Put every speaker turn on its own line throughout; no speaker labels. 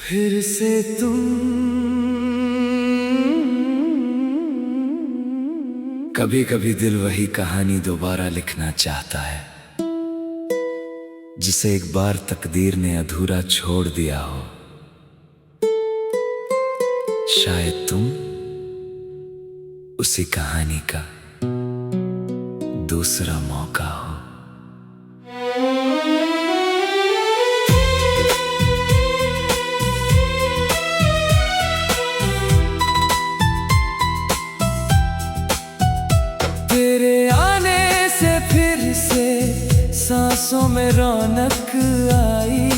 फिर से तुम कभी कभी दिल वही कहानी दोबारा लिखना चाहता है जिसे एक बार तकदीर ने अधूरा छोड़ दिया हो। शायद तुम उसी कहानी का दूसरा मौका हो। तेरे आने से फिर से सांसों में रौनक आई,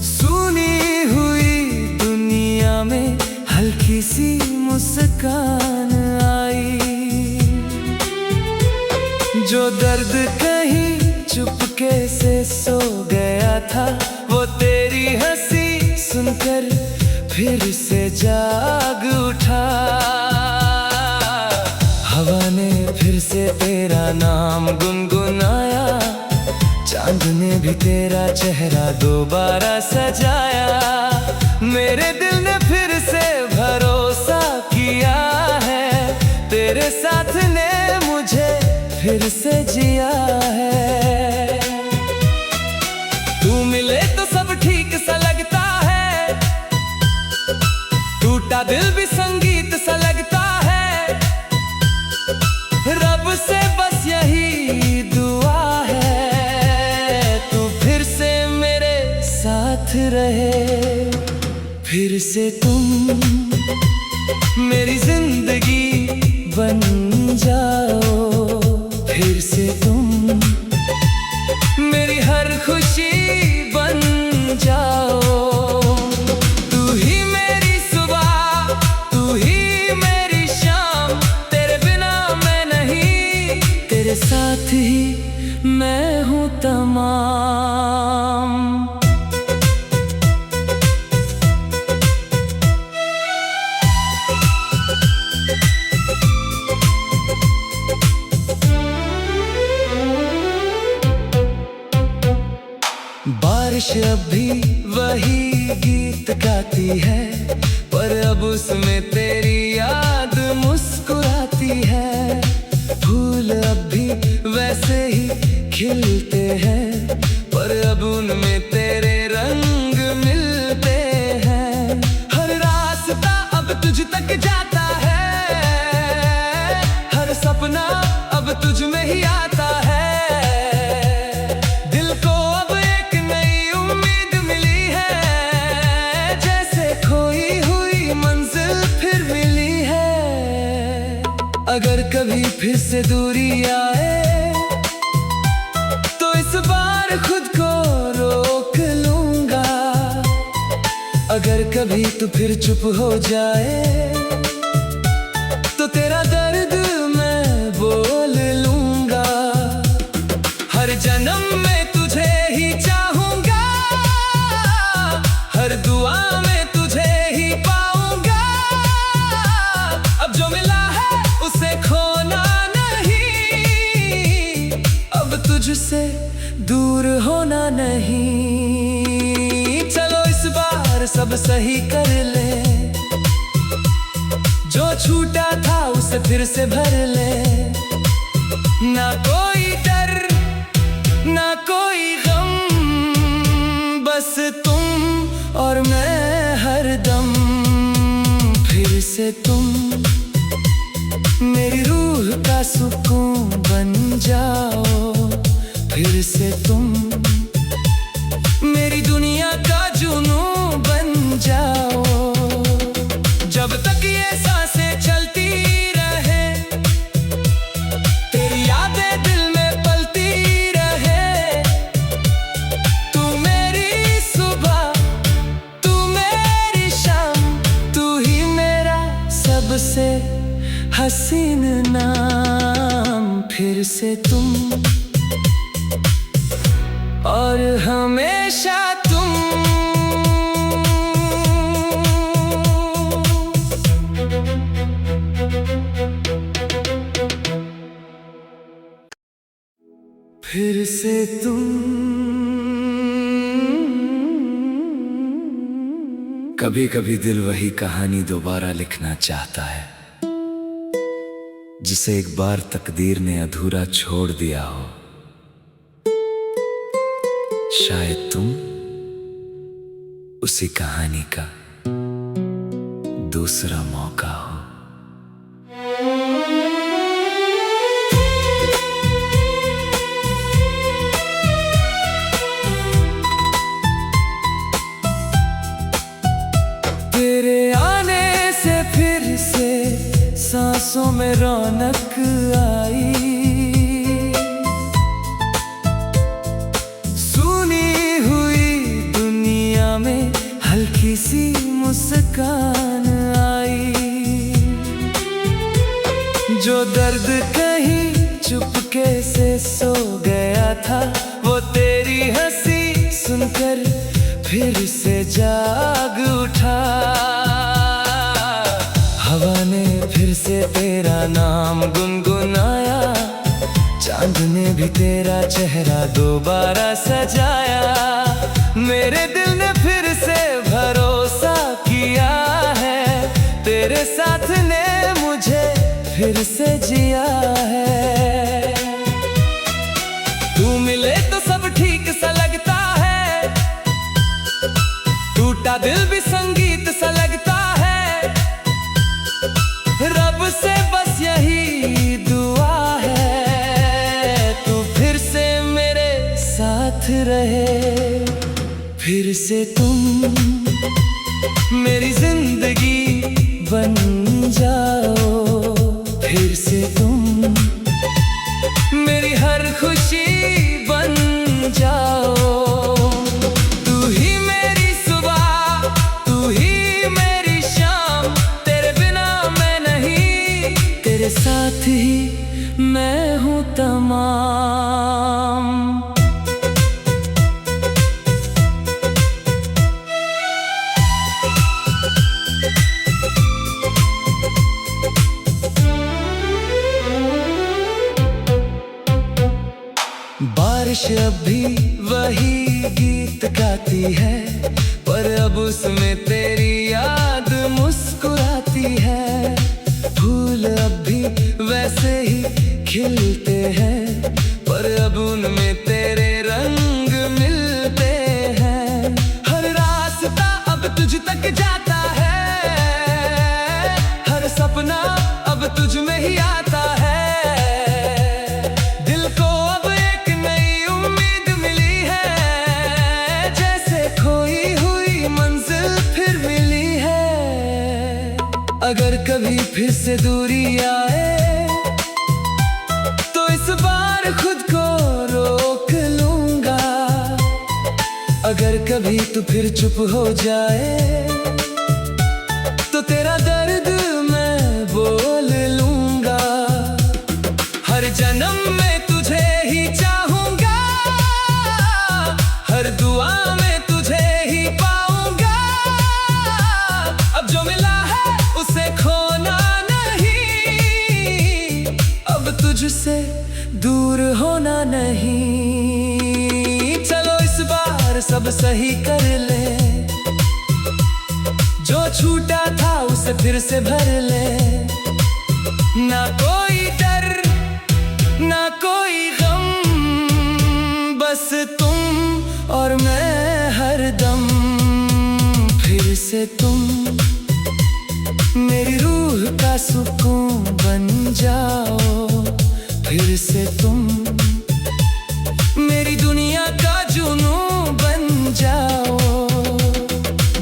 सुनी हुई दुनिया में हल्की सी मुस्कान आई। जो दर्द कहीं चुपके से सो गया था वो तेरी हंसी सुनकर फिर से जाग उठा। हवा ने फिर से तेरा नाम गुनगुनाया, चांद ने भी तेरा चेहरा दोबारा सजाया। मेरे दिल ने फिर से भरोसा किया है, तेरे साथ ने मुझे फिर से जिया है। तू मिले तो सब ठीक सा लगता है, टूटा दिल भी संगीत सा लगता है। रब से बस यही दुआ है, तू फिर से मेरे साथ रहे। फिर से तुम मेरी जिंदगी बन जाओ, फिर से तुम मेरी हर खुशी बन जाओ। साथ ही मैं हूँ तमाम। बारिश अब भी वही गीत गाती है, पर अब उसमें तेरी याद मुस्कुराती है। फूल अब भी वैसे ही खिलते हैं, पर अब उनमें तेरे रंग मिलते हैं। हर रास्ता अब तुझ तक जाता है, हर सपना अब तुझ में ही आता है। दिल को अब एक नई उम्मीद मिली है, जैसे खोई हुई मंजिल फिर मिली है। अगर कभी फिर से दूरी आए तो इस बार खुद को रोक लूंगा। अगर कभी तू फिर चुप हो जाए तो तेरा दर्द मैं बोल लूंगा। हर जन्म में तुझे ही चाहूंगा, हर दुआ में तुझे ही पाऊंगा। अब जो मिला है उसे खोना नहीं, अब तुझसे दूर होना नहीं। चलो इस बार सब सही कर ले, जो छूटा था उसे फिर से भर ले। ना कोई डर ना कोई गम, बस तुम और मैं हरदम। फिर से तुम मेरी रूह का सुकून बन जाओ, फिर से तुम मेरी दुनिया का जुनून बन जाओ। जब तक ये सांसें चलती रहे, तेरी यादें दिल में पलती रहे। तू मेरी सुबह, तू मेरी शाम, तू ही मेरा सबसे हसीन नाम। फिर से तुम और हमेशा तुम। फिर से तुम कभी कभी दिल वही कहानी दोबारा लिखना चाहता है जिसे एक बार तकदीर ने अधूरा छोड़ दिया हो। शायद तुम उसी कहानी का दूसरा मौका हो। तेरे आने से फिर से सांसों में रौनक आई, सुनी हुई दुनिया में हल्की सी मुस्कान आई। जो दर्द कहीं चुपके से सो गया था, वो तेरी हंसी सुनकर फिर से जाग उठा। हवा ने फिर से तेरा नाम गुनगुनाया, चांद ने भी तेरा चेहरा दोबारा सजाया। मेरे दिल ने फिर से भरोसा किया है, तेरे साथ ने मुझे फिर से जिया है। तू मिले तो सब ठीक सा लगता है, टूटा दिल भी संगीत सा लगता है। रब से बस यही दुआ है, तू फिर से मेरे साथ रहे। फिर से तुम मेरी जिंदगी बन जाओ, फिर से तुम मेरी हर खुशी बन जाओ। तू ही मेरी सुबह, तू ही मेरी शाम, तेरे बिना मैं नहीं, तेरे साथ ही मैं हूँ तमाम। बारिश अब भी वही गीत गाती है, पर अब उसमें तेरी याद मुस्कुराती है। फूल अब भी वैसे ही खिलते हैं, पर अब उनमें तेरे रंग मिलते हैं। हर रास्ता अब तुझ तक जाता है, हर सपना अब तुझ में ही आता है। अगर कभी फिर से दूरी आए, तो इस बार खुद को रोक लूंगा। अगर कभी तू फिर चुप हो जाए, तो तेरा दर्द मैं बोल लूंगा। हर जन्म में तुझे ही चाहूंगा, हर दुआ में तुझे ही पाऊंगा। अब जो मिला उसे खोना नहीं, अब तुझसे दूर होना नहीं। चलो इस बार सब सही कर ले, जो छूटा था उसे फिर से भर ले। ना कोई डर ना कोई गम, बस तुम और मैं हरदम। फिर से तुम मेरी रूह का सुकून बन जाओ, फिर से तुम मेरी दुनिया का जुनून बन जाओ।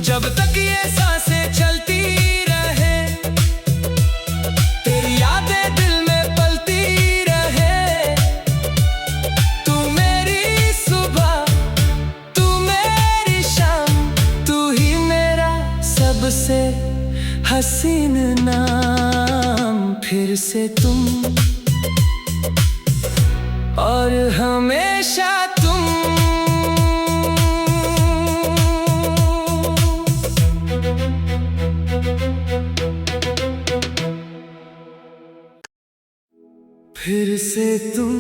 जब तक ये सांसें चलती रहे, तेरी यादें दिल में पलती रहे। तू मेरी सुबह, तू मेरी शाम, तू ही मेरा सबसे हसीन नाम। फिर से तुम और हमेशा तुम। फिर से तुम